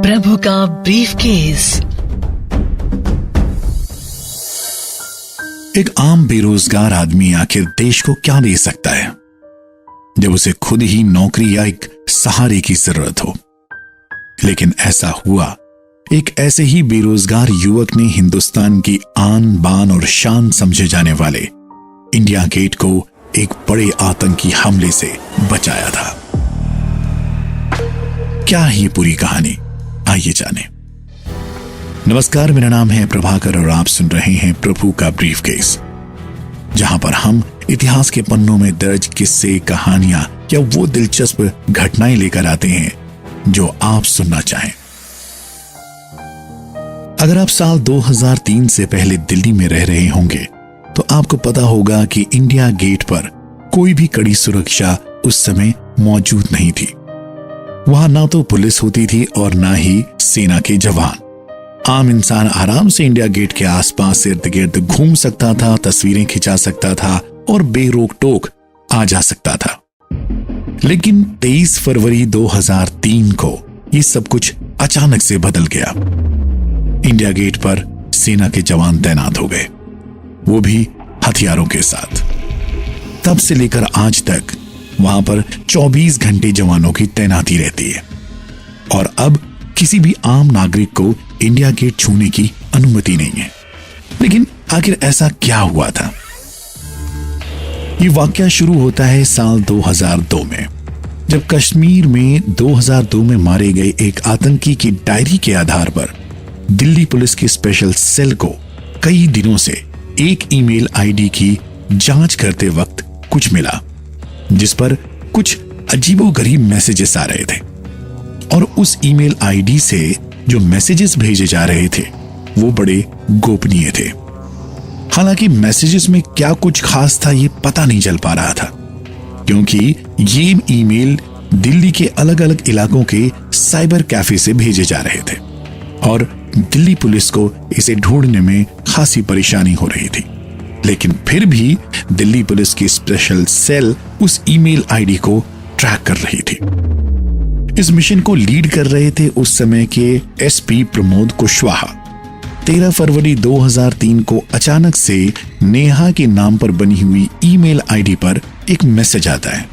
प्रभु का ब्रीफकेस। एक आम बेरोजगार आदमी आखिर देश को क्या दे सकता है जब उसे खुद ही नौकरी या एक सहारे की जरूरत हो। लेकिन ऐसा हुआ, एक ऐसे ही बेरोजगार युवक ने हिंदुस्तान की आन बान और शान समझे जाने वाले इंडिया गेट को एक बड़े आतंकी हमले से बचाया था। क्या है ये पूरी कहानी, आइए जानें। नमस्कार, मेरा नाम है प्रभाकर और आप सुन रहे हैं प्रभु का ब्रीफकेस, जहां पर हम इतिहास के पन्नों में दर्ज किस्से, कहानियां या वो दिलचस्प घटनाएं लेकर आते हैं जो आप सुनना चाहें। अगर आप साल 2003 से पहले दिल्ली में रह रहे होंगे तो आपको पता होगा कि इंडिया गेट पर कोई भी कड़ी सुरक्षा उस समय मौजूद नहीं थी। वहां ना तो पुलिस होती थी और ना ही सेना के जवान। आम इंसान आराम से इंडिया गेट के आसपास इर्द गिर्द घूम सकता था, तस्वीरें खिंचा सकता था और बेरोक टोक आ जा सकता था। लेकिन 23 फरवरी 2003 को ये सब कुछ अचानक से बदल गया। इंडिया गेट पर सेना के जवान तैनात हो गए, वो भी हथियारों के साथ। तब से लेकर आज तक वहां पर 24 घंटे जवानों की तैनाती रहती है और अब किसी भी आम नागरिक को इंडिया गेट छूने की अनुमति नहीं है। लेकिन आखिर ऐसा क्या हुआ था? ये वाकया शुरू होता है साल 2002 में, जब कश्मीर में 2002 में मारे गए एक आतंकी की डायरी के आधार पर दिल्ली पुलिस की स्पेशल सेल को कई दिनों से एक ईमेल आईडी की जांच करते वक्त कुछ मिला, जिस पर कुछ अजीबोगरीब मैसेजेस आ रहे थे। और उस ईमेल आईडी से जो मैसेजेस भेजे जा रहे थे वो बड़े गोपनीय थे। हालांकि मैसेजेस में क्या कुछ खास था ये पता नहीं चल पा रहा था, क्योंकि ये ईमेल दिल्ली के अलग अलग इलाकों के साइबर कैफे से भेजे जा रहे थे और दिल्ली पुलिस को इसे ढूंढने में खासी परेशानी हो रही थी। लेकिन फिर भी दिल्ली पुलिस की स्पेशल सेल उस ईमेल आईडी को ट्रैक कर रही थी। इस मिशन को लीड कर रहे थे उस समय के एसपी प्रमोद कुशवाहा। 13 फरवरी 2003 को अचानक से नेहा के नाम पर बनी हुई ईमेल आईडी पर एक मैसेज आता है,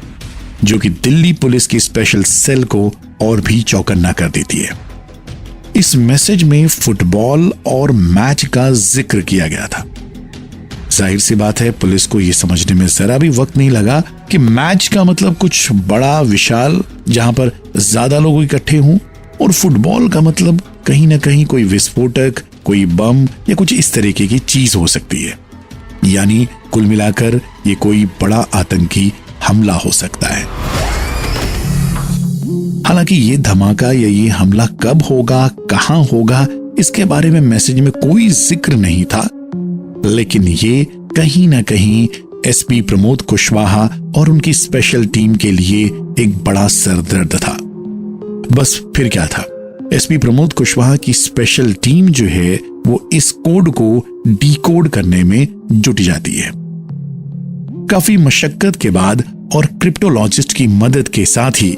जो कि दिल्ली पुलिस की स्पेशल सेल को और भी चौकन्ना कर देती है। इस मैसेज में फुटबॉल और मैच का जिक्र किया गया था। जाहिर सी बात है, पुलिस को यह समझने में जरा भी वक्त नहीं लगा कि मैच का मतलब कुछ बड़ा विशाल जहां पर ज्यादा लोग इकट्ठे हों, और फुटबॉल का मतलब कहीं ना कहीं कोई विस्फोटक, कोई बम या कुछ इस तरीके की चीज हो सकती है। यानी कुल मिलाकर ये कोई बड़ा आतंकी हमला हो सकता है। हालांकि ये धमाका या ये हमला कब होगा, कहां होगा, इसके बारे में मैसेज में कोई जिक्र नहीं था। लेकिन ये कहीं ना कहीं एसपी प्रमोद कुशवाहा और उनकी स्पेशल टीम के लिए एक बड़ा सरदर्द था। बस फिर क्या था, एसपी प्रमोद कुशवाहा की स्पेशल टीम जो है वो इस कोड को डीकोड करने में जुट जाती है। काफी मशक्कत के बाद और क्रिप्टोलॉजिस्ट की मदद के साथ ही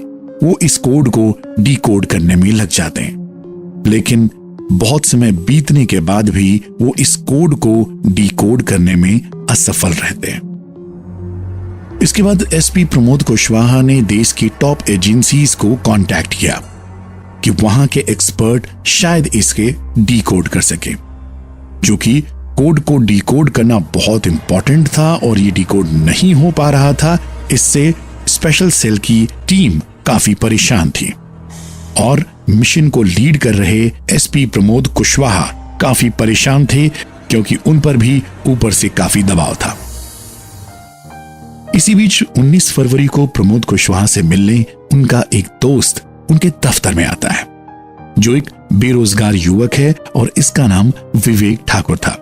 वो इस कोड को डीकोड करने में लग जाते हैं। लेकिन बहुत समय बीतने के बाद भी वो इस कोड को डीकोड करने में असफल रहते हैं। इसके बाद एसपी प्रमोद कुशवाहा ने देश की टॉप एजेंसीज को कांटेक्ट किया कि वहां के एक्सपर्ट शायद इसके डीकोड कर सके, जो कि कोड को डीकोड करना बहुत इंपॉर्टेंट था और ये डीकोड नहीं हो पा रहा था। इससे स्पेशल सेल की टीम काफी परेशान थी और मिशन को लीड कर रहे एसपी प्रमोद कुशवाहा काफी परेशान थे, क्योंकि उन पर भी ऊपर से काफी दबाव था। इसी बीच 19 फरवरी को प्रमोद कुशवाहा से मिलने उनका एक दोस्त उनके दफ्तर में आता है, जो एक बेरोजगार युवक है और इसका नाम विवेक ठाकुर था।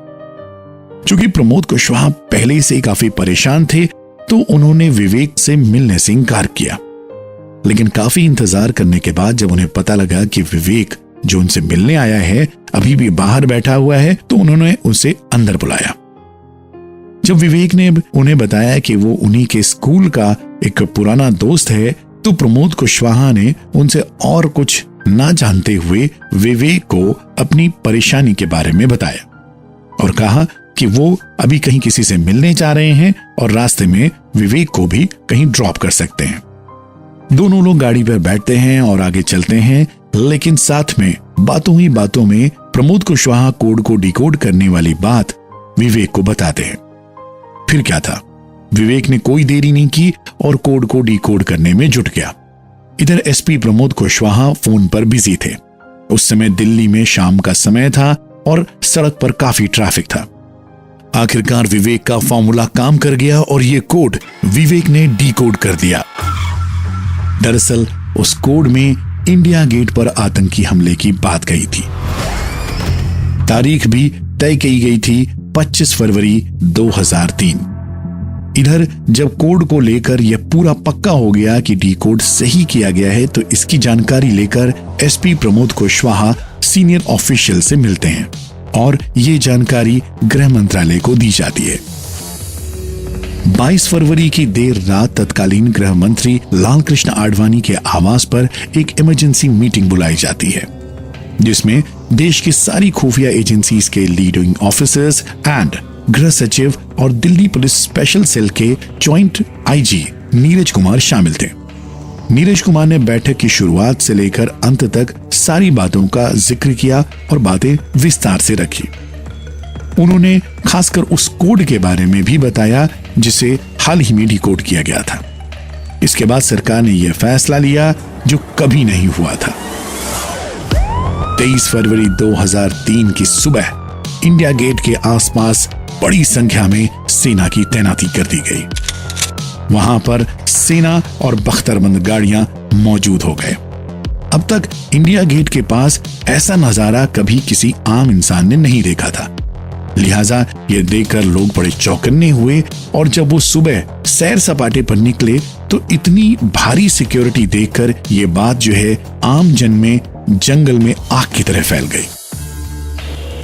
चूंकि प्रमोद कुशवाहा पहले से काफी परेशान थे तो उन्होंने विवेक से मिलने से इनकार किया। लेकिन काफी इंतजार करने के बाद जब उन्हें पता लगा कि विवेक जो उनसे मिलने आया है अभी भी बाहर बैठा हुआ है, तो उन्होंने उसे अंदर बुलाया। जब विवेक ने उन्हें बताया कि वो उन्हीं के स्कूल का एक पुराना दोस्त है, तो प्रमोद कुशवाहा ने उनसे और कुछ ना जानते हुए विवेक को अपनी परेशानी के बारे में बताया और कहा कि वो अभी कहीं किसी से मिलने जा रहे हैं और रास्ते में विवेक को भी कहीं ड्रॉप कर सकते हैं। दोनों लोग गाड़ी पर बैठते हैं और आगे चलते हैं, लेकिन साथ में बातों ही बातों में प्रमोद कुशवाहा कोड को डिकोड करने वाली बात विवेक को बताते हैं। फिर क्या था, विवेक ने कोई देरी नहीं की और कोड को डिकोड करने में जुट गया। इधर एसपी प्रमोद कुशवाहा फोन पर बिजी थे। उस समय दिल्ली में शाम का समय था और सड़क पर काफी ट्रैफिक था। आखिरकार विवेक का फॉर्मूला काम कर गया और यह कोड विवेक ने डिकोड कर दिया। दरअसल उस कोड में इंडिया गेट पर आतंकी हमले की बात कही थी। तारीख भी तय की गई थी 25 फरवरी 2003। इधर जब कोड को लेकर यह पूरा पक्का हो गया कि डिकोड सही किया गया है, तो इसकी जानकारी लेकर SP Pramod Kushwaha senior official से मिलते हैं और ये जानकारी गृह मंत्रालय को दी जाती है। 22 फरवरी की देर रात तत्कालीन गृह मंत्री लाल कृष्ण आडवाणी के आवास पर एक इमरजेंसी मीटिंग बुलाई जाती है, जिसमें देश की सारी खुफिया एजेंसीज के लीडिंग ऑफिसर्स एंड गृह सचिव और दिल्ली पुलिस स्पेशल सेल के ज्वाइंट आईजी नीरज कुमार शामिल थे। नीरज कुमार ने बैठक की शुरुआत से लेकर अंत तक सारी बातों का जिक्र किया और बातें विस्तार से रखी। उन्होंने खासकर उस कोड के बारे में भी बताया जिसे हाल ही में डिकोड किया गया था। इसके बाद सरकार ने यह फैसला लिया जो कभी नहीं हुआ था। 23 फरवरी 2003 की सुबह इंडिया गेट के आसपास बड़ी संख्या में सेना की तैनाती कर दी गई। वहां पर सेना और बख्तरबंद गाड़ियां मौजूद हो गए। अब तक इंडिया गेट के पास ऐसा नजारा कभी किसी आम इंसान ने नहीं देखा था, लिहाजा यह देखकर लोग बड़े चौकन्ने हुए और जब वो सुबह सैर सपाटे पर निकले तो इतनी भारी सिक्योरिटी देखकर यह बात जो है आम जन में जंगल में आग की तरह फैल गई।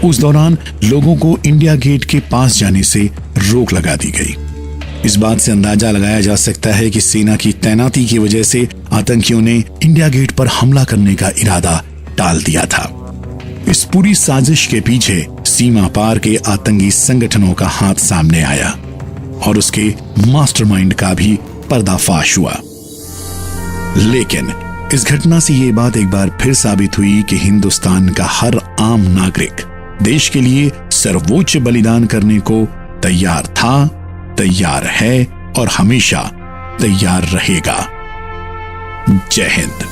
उस दौरान लोगों को इंडिया गेट के पास जाने से रोक लगा दी गई। इस बात से अंदाजा लगाया जा सकता है कि सेना की तैनाती की वजह से आतंकियों ने इंडिया गेट पर हमला करने का इरादा टाल दिया था। इस पूरी साजिश के पीछे सीमा पार के आतंकी संगठनों का हाथ सामने आया और उसके मास्टरमाइंड का भी पर्दाफाश हुआ। लेकिन इस घटना से ये बात एक बार फिर साबित हुई कि हिंदुस्तान का हर आम नागरिक देश के लिए सर्वोच्च बलिदान करने को तैयार था, तैयार है और हमेशा तैयार रहेगा। जय हिंद।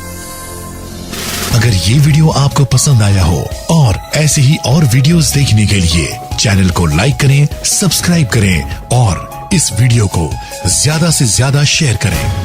अगर ये वीडियो आपको पसंद आया हो और ऐसे ही और वीडियोस देखने के लिए चैनल को लाइक करें, सब्सक्राइब करें और इस वीडियो को ज्यादा से ज्यादा शेयर करें।